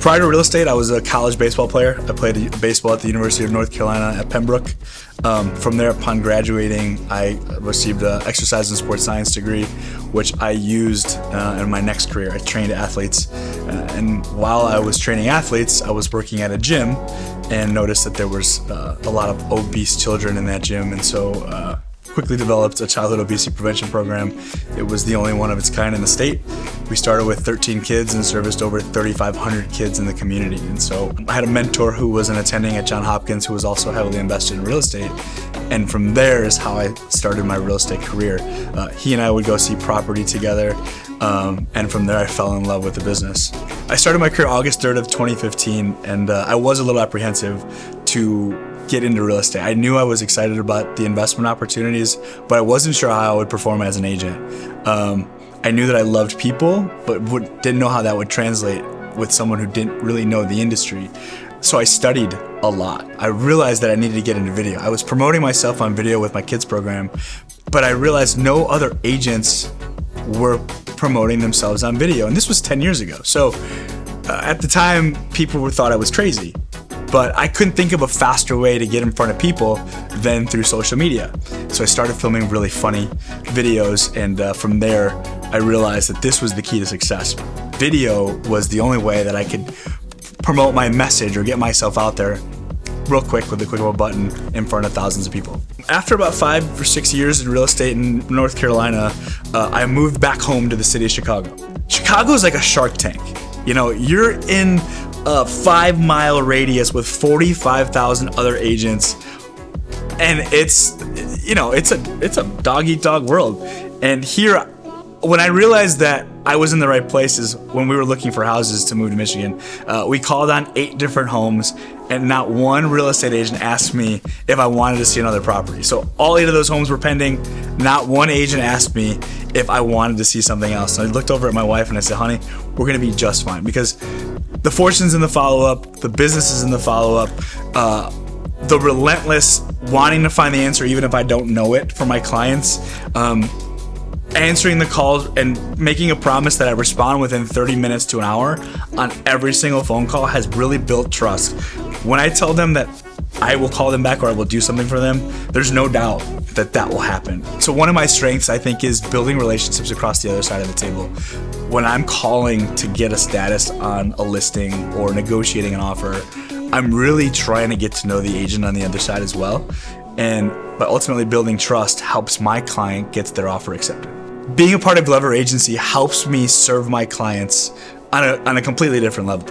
Prior to real estate, I was a college baseball player. I played baseball at the University of North Carolina at Pembroke. From there, upon graduating, I received an exercise and sports science degree, which I used in my next career. I trained athletes, and while I was training athletes, I was working at a gym and noticed that there was a lot of obese children in that gym, and so quickly developed a childhood obesity prevention program. It was the only one of its kind in the state. We started with 13 kids and serviced over 3,500 kids in the community. And so I had a mentor who was an attending at Johns Hopkins who was also heavily invested in real estate. And from there is how I started my real estate career. He and I would go see property together. And from there I fell in love with the business. I started my career August 3rd of 2015, and I was a little apprehensive to get into real estate. I knew I was excited about the investment opportunities, but I wasn't sure how I would perform as an agent. I knew that I loved people, but didn't know how that would translate with someone who didn't really know the industry. So I studied a lot. I realized that I needed to get into video. I was promoting myself on video with my kids program, but I realized no other agents were promoting themselves on video. And this was 10 years ago. So at the time, people thought I was crazy. But I couldn't think of a faster way to get in front of people than through social media. So I started filming really funny videos, and from there, I realized that this was the key to success. Video was the only way that I could promote my message or get myself out there real quick with the click of a button in front of thousands of people. After about 5 or 6 years in real estate in North Carolina, I moved back home to the city of Chicago. Chicago is like a Shark Tank. You know, you're in a 5-mile radius with 45,000 other agents, and it's a dog-eat-dog world. And here, when I realized that I was in the right places when we were looking for houses to move to Michigan, we called on 8 different homes, and not one real estate agent asked me if I wanted to see another property. So all 8 of those homes were pending. Not one agent asked me if I wanted to see something else. And I looked over at my wife and I said, honey, we're gonna be just fine, because the fortune's in the follow-up, the business is in the follow-up, the relentless wanting to find the answer even if I don't know it for my clients, answering the calls and making a promise that I respond within 30 minutes to an hour on every single phone call has really built trust. When I tell them that I will call them back or I will do something for them, there's no doubt that that will happen. So one of my strengths, I think, is building relationships across the other side of the table. When I'm calling to get a status on a listing or negotiating an offer, I'm really trying to get to know the agent on the other side as well. And by ultimately building trust helps my client get their offer accepted. Being a part of Glover Agency helps me serve my clients on a completely different level.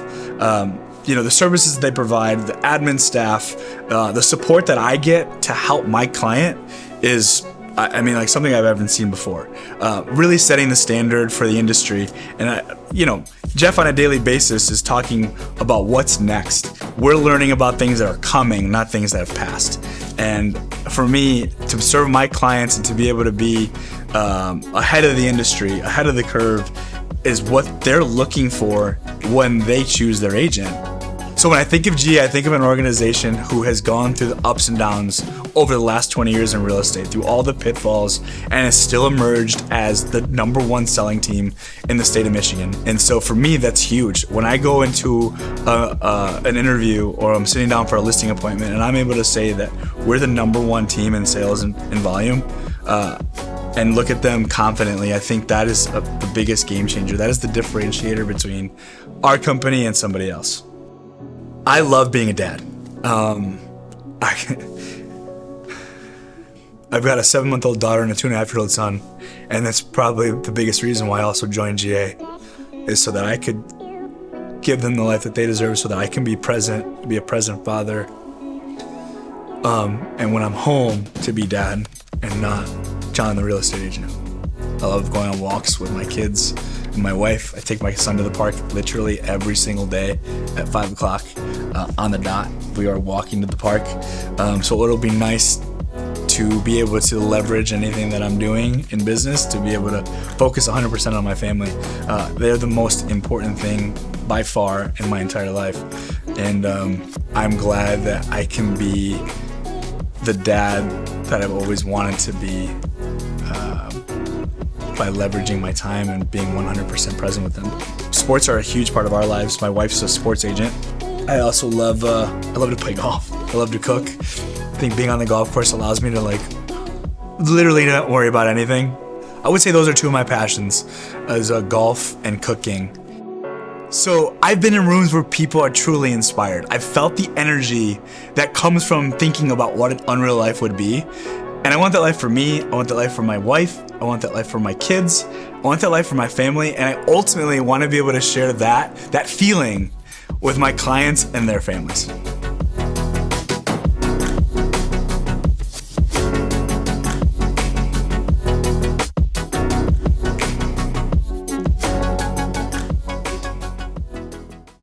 The services that they provide, the admin staff, the support that I get to help my client is, like something I've ever seen before. Really setting the standard for the industry. And Jeff on a daily basis is talking about what's next. We're learning about things that are coming, not things that have passed. And for me, to serve my clients and to be able to be ahead of the industry, ahead of the curve, is what they're looking for when they choose their agent. So when I think of GA, I think of an organization who has gone through the ups and downs over the last 20 years in real estate, through all the pitfalls, and has still emerged as the #1 selling team in the state of Michigan. And so for me, that's huge. When I go into an interview or I'm sitting down for a listing appointment and I'm able to say that we're the #1 team in sales and volume, and look at them confidently, I think that is the biggest game changer. That is the differentiator between our company and somebody else. I love being a dad. I've got a 7-month-old daughter and a 2.5-year-old son, and that's probably the biggest reason why I also joined GA, is so that I could give them the life that they deserve, so that I can be present, be a present father, and when I'm home, to be dad and not John the real estate agent. I love going on walks with my kids and my wife. I take my son to the park literally every single day at 5 o'clock on the dot. We are walking to the park. So it'll be nice to be able to leverage anything that I'm doing in business, to be able to focus 100% on my family. They're the most important thing by far in my entire life. And I'm glad that I can be the dad that I've always wanted to be, by leveraging my time and being 100% present with them. Sports are a huge part of our lives. My wife's a sports agent. I also love to play golf. I love to cook. I think being on the golf course allows me to literally not worry about anything. I would say those are two of my passions, is golf and cooking. So I've been in rooms where people are truly inspired. I've felt the energy that comes from thinking about what an unreal life would be. And I want that life for me. I want that life for my wife. I want that life for my kids. I want that life for my family. And I ultimately want to be able to share that feeling with my clients and their families.